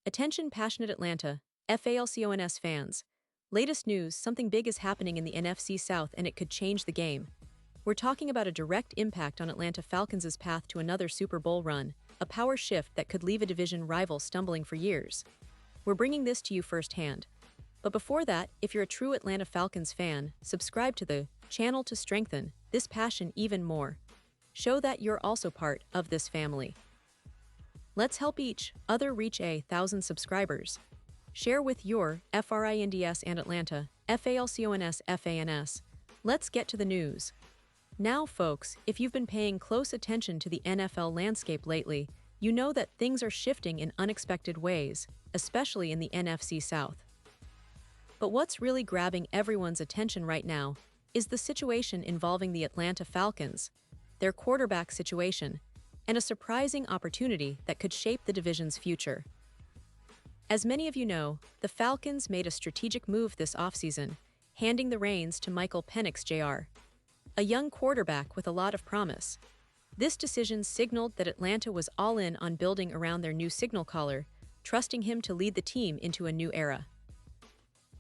Attention passionate Atlanta, Falcons fans. Latest news, something big is happening in the NFC South and it could change the game. We're talking about a direct impact on Atlanta Falcons' path to another Super Bowl run, a power shift that could leave a division rival stumbling for years. We're bringing this to you firsthand. But before that, if you're a true Atlanta Falcons fan, subscribe to the channel to strengthen this passion even more. Show that you're also part of this family. Let's help each other reach 1,000 subscribers. Share with your FRINDS and Atlanta, FALCONS FANS. Let's get to the news. Now, folks, if you've been paying close attention to the NFL landscape lately, you know that things are shifting in unexpected ways, especially in the NFC South. But what's really grabbing everyone's attention right now is the situation involving the Atlanta Falcons, their quarterback situation, and a surprising opportunity that could shape the division's future. As many of you know, the Falcons made a strategic move this offseason, handing the reins to Michael Penix Jr., a young quarterback with a lot of promise. This decision signaled that Atlanta was all in on building around their new signal caller, trusting him to lead the team into a new era.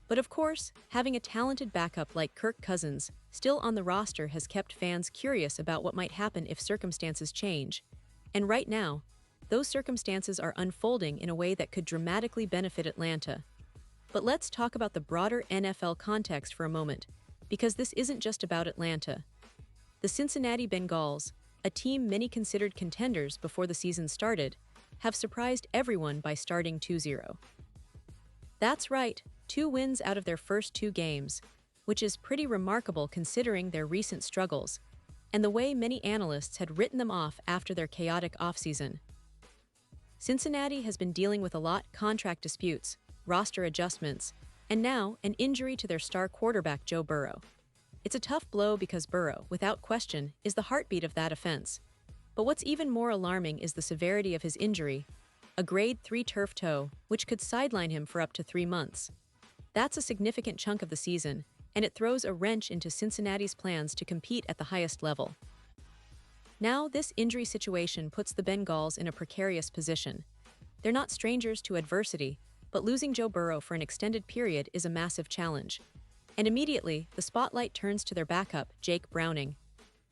But of course, having a talented backup like Kirk Cousins still on the roster has kept fans curious about what might happen if circumstances change. And right now, those circumstances are unfolding in a way that could dramatically benefit Atlanta. But let's talk about the broader NFL context for a moment, because this isn't just about Atlanta. The Cincinnati Bengals, a team many considered contenders before the season started, have surprised everyone by starting 2-0. That's right, 2 wins out of their first 2 games, which is pretty remarkable considering their recent struggles and the way many analysts had written them off after their chaotic offseason. Cincinnati has been dealing with a lot of contract disputes, roster adjustments, and now an injury to their star quarterback Joe Burrow. It's a tough blow because Burrow, without question, is the heartbeat of that offense. But what's even more alarming is the severity of his injury, a grade 3 turf toe, which could sideline him for up to 3 months. That's a significant chunk of the season, and it throws a wrench into Cincinnati's plans to compete at the highest level. Now, this injury situation puts the Bengals in a precarious position. They're not strangers to adversity, but losing Joe Burrow for an extended period is a massive challenge. And immediately, the spotlight turns to their backup, Jake Browning.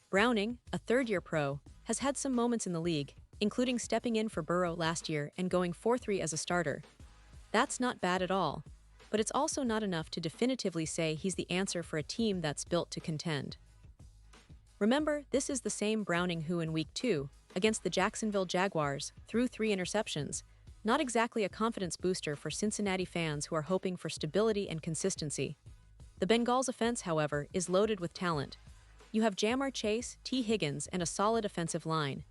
Browning, a third-year pro, has had some moments in the league, including stepping in for Burrow last year and going 4-3 as a starter. That's not bad at all, but it's also not enough to definitively say he's the answer for a team that's built to contend. Remember, this is the same Browning who in Week 2, against the Jacksonville Jaguars, threw 3 interceptions, not exactly a confidence booster for Cincinnati fans who are hoping for stability and consistency. The Bengals' offense, however, is loaded with talent. You have Jamar Chase, T. Higgins, and a solid offensive line.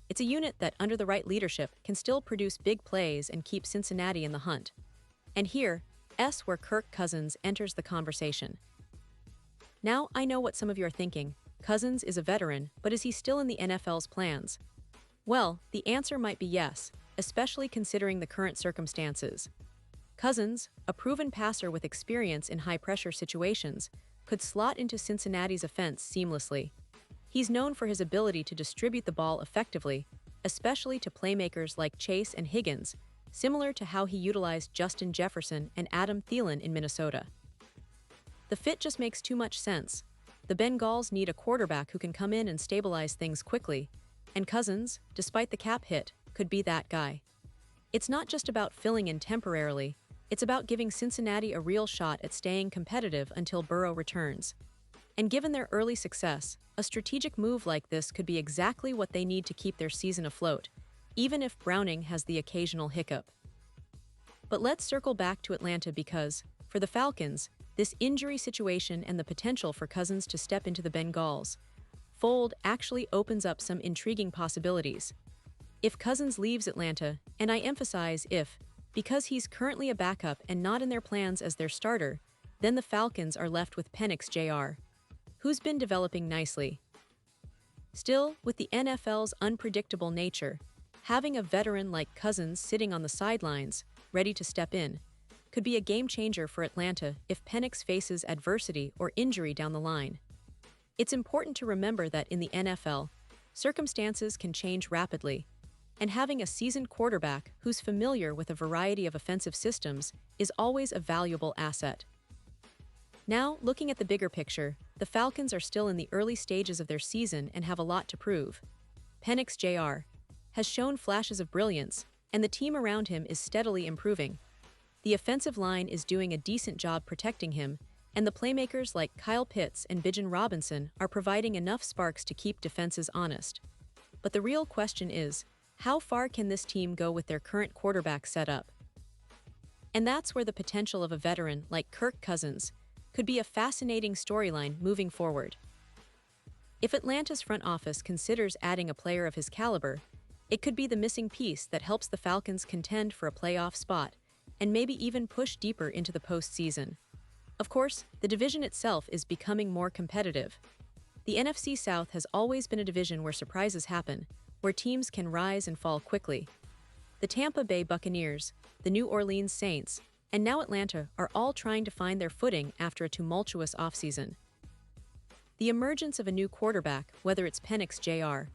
It's a unit that, under the right leadership, can still produce big plays and keep Cincinnati in the hunt. And here, where Kirk Cousins enters the conversation. Now, I know what some of you are thinking. Cousins is a veteran, but is he still in the NFL's plans? Well, the answer might be yes, especially considering the current circumstances. Cousins, a proven passer with experience in high-pressure situations, could slot into Cincinnati's offense seamlessly. He's known for his ability to distribute the ball effectively, especially to playmakers like Chase and Higgins, similar to how he utilized Justin Jefferson and Adam Thielen in Minnesota. The fit just makes too much sense. The Bengals need a quarterback who can come in and stabilize things quickly, and Cousins, despite the cap hit, could be that guy. It's not just about filling in temporarily, it's about giving Cincinnati a real shot at staying competitive until Burrow returns. And given their early success, a strategic move like this could be exactly what they need to keep their season afloat, even if Browning has the occasional hiccup. But let's circle back to Atlanta because, for the Falcons, this injury situation and the potential for Cousins to step into the Bengals fold actually opens up some intriguing possibilities. If Cousins leaves Atlanta, and I emphasize if, because he's currently a backup and not in their plans as their starter, then the Falcons are left with Penix Jr., who's been developing nicely. Still, with the NFL's unpredictable nature, having a veteran like Cousins sitting on the sidelines, ready to step in, could be a game-changer for Atlanta if Penix faces adversity or injury down the line. It's important to remember that in the NFL, circumstances can change rapidly, and having a seasoned quarterback who's familiar with a variety of offensive systems is always a valuable asset. Now, looking at the bigger picture, the Falcons are still in the early stages of their season and have a lot to prove. Penix Jr. has shown flashes of brilliance, and the team around him is steadily improving. The offensive line is doing a decent job protecting him, and the playmakers like Kyle Pitts and Bijan Robinson are providing enough sparks to keep defenses honest. But the real question is, how far can this team go with their current quarterback setup? And that's where the potential of a veteran like Kirk could be a fascinating storyline moving forward. If Atlanta's front office considers adding a player of his caliber, it could be the missing piece that helps the Falcons contend for a playoff spot and maybe even push deeper into the postseason. Of course, the division itself is becoming more competitive. The NFC South has always been a division where surprises happen, where teams can rise and fall quickly. The Tampa Bay Buccaneers, the New Orleans Saints, and now Atlanta are all trying to find their footing after a tumultuous offseason. The emergence of a new quarterback, whether it's Penix Jr.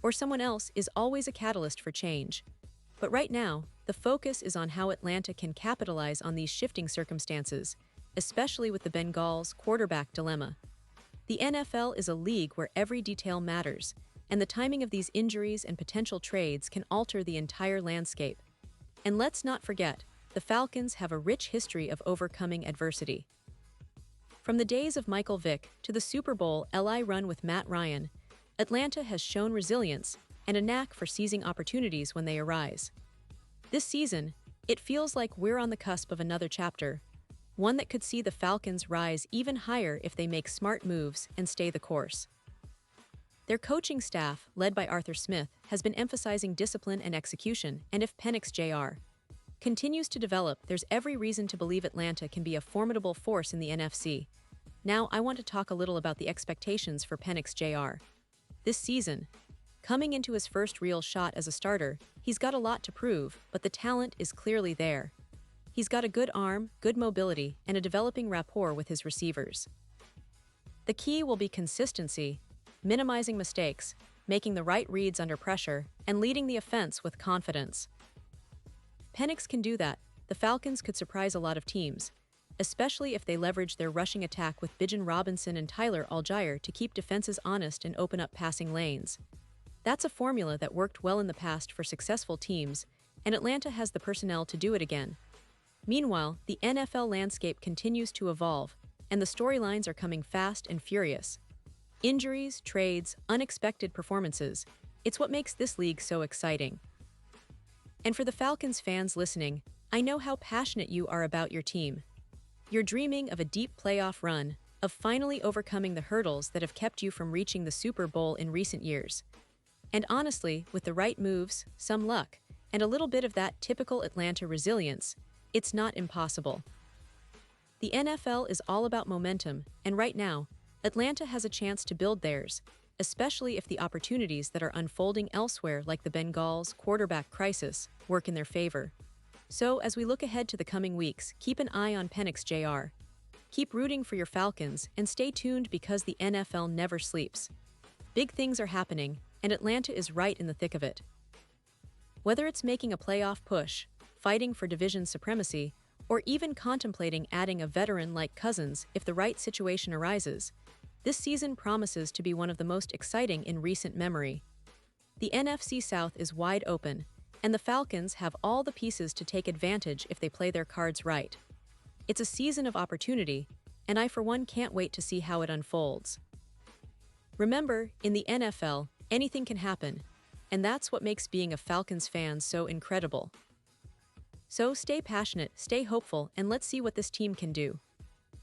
or someone else, is always a catalyst for change. But right now, the focus is on how Atlanta can capitalize on these shifting circumstances, especially with the Bengals' quarterback dilemma. The NFL is a league where every detail matters, and the timing of these injuries and potential trades can alter the entire landscape. And let's not forget, the Falcons have a rich history of overcoming adversity. From the days of Michael Vick to the Super Bowl LI run with Matt Ryan, Atlanta has shown resilience and a knack for seizing opportunities when they arise. This season, it feels like we're on the cusp of another chapter, one that could see the Falcons rise even higher if they make smart moves and stay the course. Their coaching staff, led by Arthur Smith, has been emphasizing discipline and execution, and if Penix Jr. continues to develop, there's every reason to believe Atlanta can be a formidable force in the NFC. Now, I want to talk a little about the expectations for Penix Jr. This season, coming into his first real shot as a starter, he's got a lot to prove, but the talent is clearly there. He's got a good arm, good mobility, and a developing rapport with his receivers. The key will be consistency, minimizing mistakes, making the right reads under pressure, and leading the offense with confidence. Penix can do that. The Falcons could surprise a lot of teams, especially if they leverage their rushing attack with Bijan Robinson and Tyler Allgeier to keep defenses honest and open up passing lanes. That's a formula that worked well in the past for successful teams, and Atlanta has the personnel to do it again. Meanwhile, the NFL landscape continues to evolve, and the storylines are coming fast and furious. Injuries, trades, unexpected performances, it's what makes this league so exciting. And for the Falcons fans listening, I know how passionate you are about your team. You're dreaming of a deep playoff run, of finally overcoming the hurdles that have kept you from reaching the Super Bowl in recent years. And honestly, with the right moves, some luck, and a little bit of that typical Atlanta resilience, it's not impossible. The NFL is all about momentum, and right now, Atlanta has a chance to build theirs, especially if the opportunities that are unfolding elsewhere, like the Bengals' quarterback crisis, work in their favor. So, as we look ahead to the coming weeks, keep an eye on Penix Jr. Keep rooting for your Falcons and stay tuned because the NFL never sleeps. Big things are happening, and Atlanta is right in the thick of it. Whether it's making a playoff push, fighting for division supremacy, or even contemplating adding a veteran like Cousins if the right situation arises, this season promises to be one of the most exciting in recent memory. The NFC South is wide open, and the Falcons have all the pieces to take advantage if they play their cards right. It's a season of opportunity, and I for one can't wait to see how it unfolds. Remember, in the NFL, anything can happen, and that's what makes being a Falcons fan so incredible. So stay passionate, stay hopeful, and let's see what this team can do.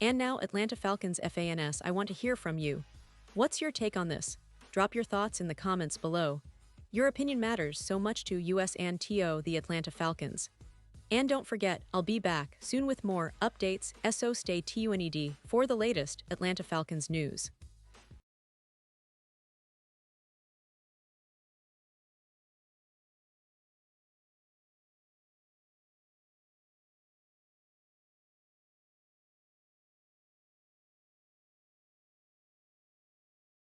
And now, Atlanta Falcons fans, I want to hear from you. What's your take on this? Drop your thoughts in the comments below. Your opinion matters so much to us and to the Atlanta Falcons. And don't forget, I'll be back soon with more updates, so stay tuned for the latest Atlanta Falcons news.